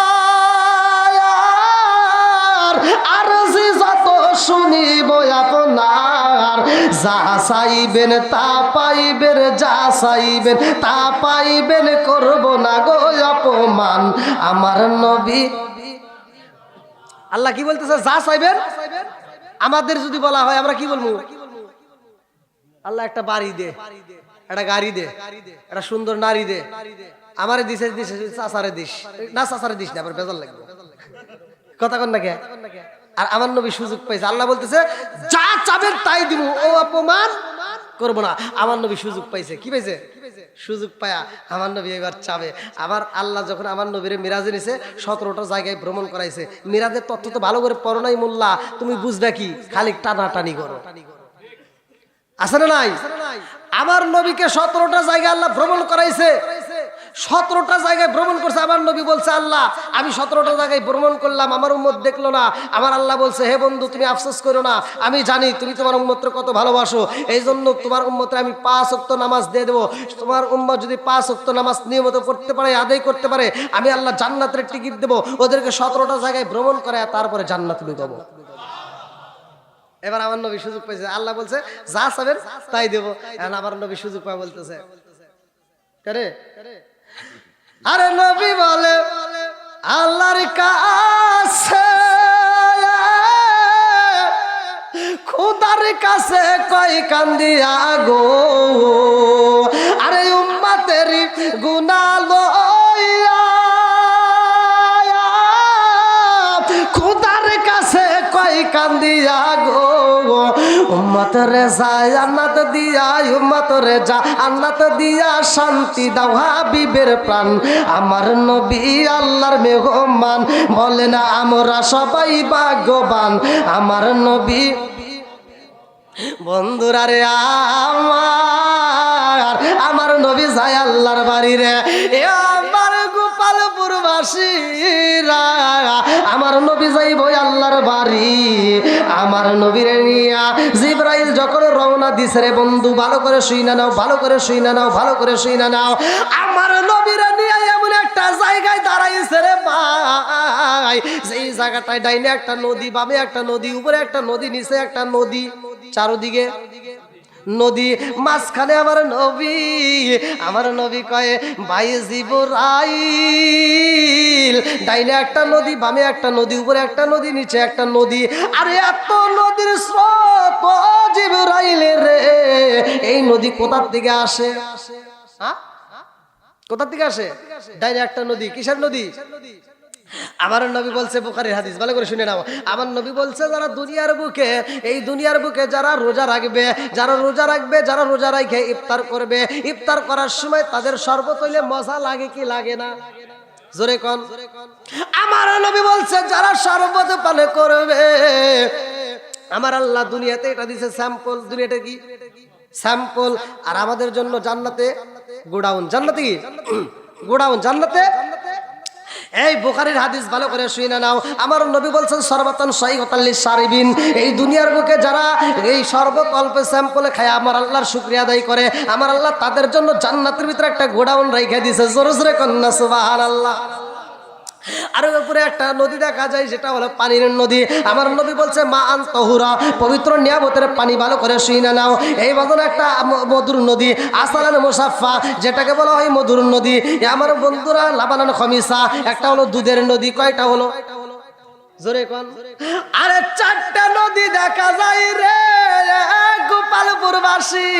আরজি যত শুনিব আপনার। যা চাইবেন তা পাইবেন, যা চাইবেন তা পাইবেন, করব না গো অপমান, আমার নবী। আল্লাহ কি বলতেছে? যা চাইবেন। আমাদের যদি বলা হয় আমরা কি বলবো? আল্লাহ একটা বাড়ি দে, একটা গাড়ি দে, একটা সুন্দর নারী দে। আমারে দিছে দিছে, চাচারে দিস না, চাচারে দিস না, আবার বেজার লাগবে। কথা কন না কে? আর আমার নবী সুযোগ পাইছে। আল্লাহ বলতেছে যা চাবেন তাই দিব, ও অপমান করবো না। আমার নবী সুযোগ পাইছে। কি পাইছে? সুযোগ পায়া আমার নবী এবার চাবে। আবার আল্লাহ যখন আমার নবীরে মিরাজে নিছে, 17টা জায়গায় ভ্রমণ করাইছে। মিরাজের তত্ত্ব তো ভালো করে পড়ো নাই মোল্লা, তুমি বুঝবে কি? খালি টানাটানি করো, আছে না নাই? আমার নবীকে 17টা জায়গায় আল্লাহ ভ্রমণ করাইছে। 17টা জায়গায় ভ্রমণ করছে। আমার নবী বলছে আল্লাহ আমি 17টা জায়গায় ভ্রমণ করলাম, আমার উম্মত দেখলো না। আমার আল্লাহ বলছে হে বন্ধু তুমি আফসোস করো না, আমি জানি তুমি তোমার উম্মতকে কত ভালোবাসো, এই জন্য তোমার উম্মতকে আমি 5 ওয়াক্ত নামাজ দিয়ে দেবো। তোমার উম্মত যদি 5 ওয়াক্ত নামাজ নিয়মিত পড়তে পারে, আদায় করতে পারে, আমি আল্লাহ জান্নাতের টিকিট দেবো। ওদেরকে 17টা জায়গায় ভ্রমণ করে তারপরে জান্নাত দেবো। এবার আমার নবী সুযোগ পাইছে। আল্লাহ বলছে যা চাবেন তাই দেবো। এখন আমার নবী সুযোগ পায় বলতেছে করে, আরে নবী বলে আল্লাহর কাছে, খোদার কাছে কই কান্দিয়া গো, আরে উম্মতের গুনাহ লইয়া, খোদার কাছে কই কান্দিয়া গো, উম্মত রে জান্নাত দিয়া, উম্মত রে জান্নাত দিয়া শান্তি দাও হাবিবের প্রাণ, আমার নবী আল্লাহর মেহমান। বলে না আমরা সবাই ভাগ্যবান, আমার নবী। বন্ধুরা রে আমার নবী যায় আল্লাহর বাড়ি রে, আমার গোপালপুরবাসীরা, আমার নবী যাইব আল্লাহর বাড়ি। আমার নবীরে নিয়া জিবরাইল যখন রওনা দিছে রে বন্ধু, ভালো করে শুইনা নাও, ভালো করে শুইনা নাও, ভালো করে শুইনা নাও। আমার নবীরে নিয়ে এমন একটা জায়গায় দাঁড়াইছে রে ভাই, যেই জায়গাটায় ডাইনে একটা নদী, বামে একটা নদী, উপরে একটা নদী, নিচে একটা নদী, চারদিকে নদী, মাঝখানে আমার নবী। আমার নবী কয়ে ভাই জিবরাইল, ডাইনে একটা নদী, বামে একটা নদী, উপরে একটা নদী, নিচে একটা নদী। আরে এত নদীর স্রোত ও জিবরাইলের রে, এই নদী কোথার থেকে আসে? কোথার থেকে আসে? ডাইনে একটা নদী, কিসের নদী? আমার নবী বলছে, বুখারীর হাদিস, ভালো করে শুনে নাও। আমার নবী বলছে যারা দুনিয়ার বুকে, এই দুনিয়ার বুকে যারা রোজা রাখবে, যারা রোজা রাখবে, যারা রোজা রাখে ইফতার করবে, ইফতার করার সময় তাদের শরবত হইলে মজা লাগে কি লাগে না? জোরে কোন। আমার নবী বলছে যারা শরবত পান করবে, আমার আল্লাহ দুনিয়াতে এটা দিছে স্যাম্পল। দুনিয়াটা কি? স্যাম্পল। আর আমাদের জন্য জান্নাতে গোডাউন। জান্নাতে কি? গোডাউন। জান্নাতে এই বুখারীর হাদিস, ভালো করে শুনে নাও। আমার নবী বলছেন সরবাতান সাইয়্যিতাল লিশারিবিন, এই দুনিয়ার বুকে যারা এই শরবত অল্প স্যাম্পলে খায় আমার আল্লাহর শুকরিয়া আদায় করে, আমার আল্লাহ তাদের জন্য জান্নাতের ভিতরে একটা গোডাউন রেখে দিয়েছে। জোরে জোরে কন্না সুবহানাল্লাহ। আর উপরে একটা নদী দেখা যায়, সেটা হলো পানির নদী। আমার নবী বলছে মা আন তাহুরা, পবিত্র নিয়ামতের পানি ভালো করে শুইনা নাও। এই বাদন একটা মধুর নদী, আসালান মুসাফা, যেটাকে বলা হয় মধুর নদী। আমার বন্ধুরা লাবানান খমিসা, একটা হলো দুধের নদী। কয়টা হলো? জোরে কোন। আরে চারটা নদী দেখা যায় রে গোপালপুরবাসীরা,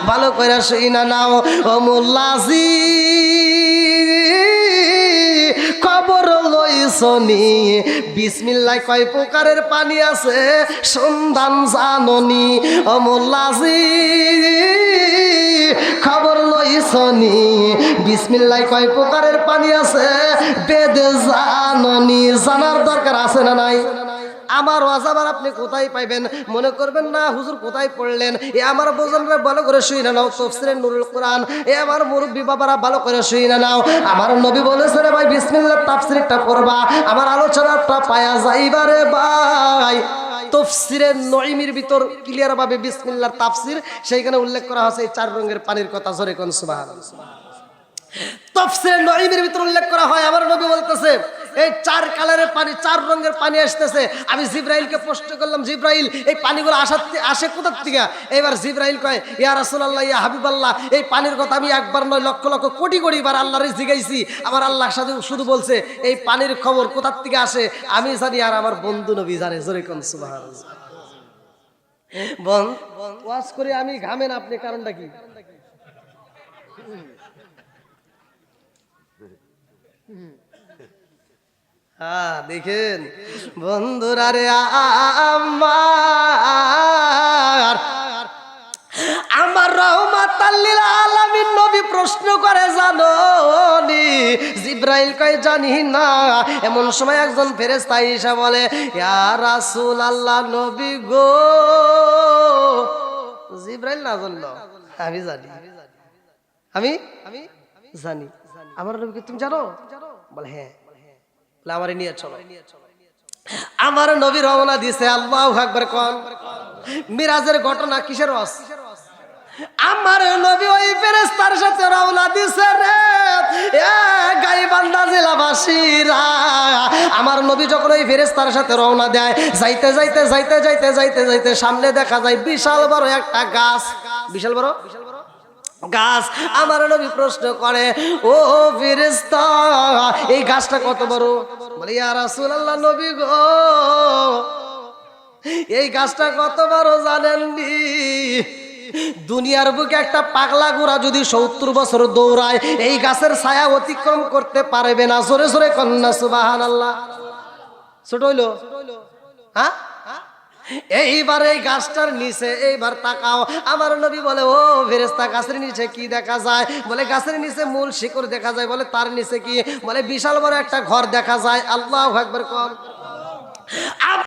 ভালো করে শুইনা নাও। ও মোল্লাজি খবর লইছনি, বিসমিল্লাহ কয় প্রকারের পানি আছে সন্ধান জাননি। ও মোল্লাজি খবর লইছনি, বিসমিল্লাহ কয় প্রকারের পানি আছে বেদে জাননি। জানার দরকার আছে না নাই? আমার ওয়াজ আবার আপনি কোথায় পাইবেন? মনে করবেন না হুজুর কোথায় পড়লেন। এ আমার বোঝনরা ভালো করে শুই না নাও, তাফসীরে নুরুল কোরআন। এ আমার মুরব্বী বাবারা ভালো করে শুই না নাও। আমার নবী বলেছে রে ভাই বিসমিল্লাহ তাফসীরটা পড়বা, আমার আলোচনাটা পায়া যাইবারে ভাই। তাফসীরে নঈমির ভিতর ক্লিয়ার ভাবে বিসমিল্লাহর তাফসীর, সেইখানে উল্লেখ করা আছে এই চার রঙের পানির কথা। জোরে কোন সুবহানাল্লাহ। তাফসীরে নঈমির ভিতর উল্লেখ করা হয়, আমার নবী বলতেছে এই চার কালারের পানি, চার রঙের পানি আসতেছে। আমি জিব্রাইলকে প্রশ্ন করলাম, জিব্রাইল এই পানিগুলো আসে কোথার থেকে? এবার জিব্রাইল কয় ইয়া রাসূলুল্লাহ, ইয়া হাবিবাল্লাহ, এই পানির কথা আমি একবার নয় লক্ষ লক্ষ কোটি কোটি বার আল্লাহরে জিজ্ঞাসি। আমার আল্লাহর সাথে শুধু বলছে এই পানির খবর কোথার থেকে আসে আমি জানি, আর আমার বন্ধু নবী জানে। জোরে কোন সুবহানাল্লাহ। ওয়াজ করে আমি ঘামেন আপনি, কারণটা কি? হ্যাঁ দেখেন বন্ধুরা রে, আমার রহমাতাল লিল আলামিন নবী প্রশ্ন করে জানোনি? জিব্রাইল কয় জানি না। এমন সময় একজন ফেরেশতা এসে বলে ইয়া রাসূলুল্লাহ, নবী গো। জিব্রাইল না জানলো, আমি জানি, আমি জানি। আমার নবীকে তুমি জানো? বলে হ্যাঁ। আমারে নিয়ে চলো। আমার নবী রওনা দিছে। আল্লাহু আকবার কোন। মিরাজের ঘটনা কিসের ওয়াজ? আমার নবী ওই ফেরেশতার সাথে রওনা দিছে রে এ গাইবান্ধা জেলাবাসীরা। আমার নবী যখন ওই ফেরেশতার সাথে রওনা দেয়, যাইতে যাইতে যাইতে যাইতে যাইতে যাইতে সামনে দেখা যায় বিশাল বড় একটা গাছ। বিশাল বড় গাছ। আমার নবী প্রশ্ন করে ও ফেরেশতা, এই গাছটা কত বড়? বলে ইয়া রাসূলুল্লাহ, নবী গো এই গাছটা কত বড় জানেননি? দুনিয়ার বুকে একটা পাগলা ঘোড়া যদি 70 বছর দৌড়ায় এই গাছের ছায়া অতিক্রম করতে পারবে না। জোরে জোরে কন্যা সুবহানাল্লাহ। ছোট হইলো? হ্যাঁ। এইবার এই গাছটার নিচে এইবার তাকাও। আমার নবী বলে ও ফেরেশতা, গাছের নিচে কি দেখা যায়? বলে গাছের নিচে মূল শিকড় দেখা যায়। বলে তার নিচে কি? বলে বিশাল বড় একটা ঘর দেখা যায়। আল্লাহু আকবার।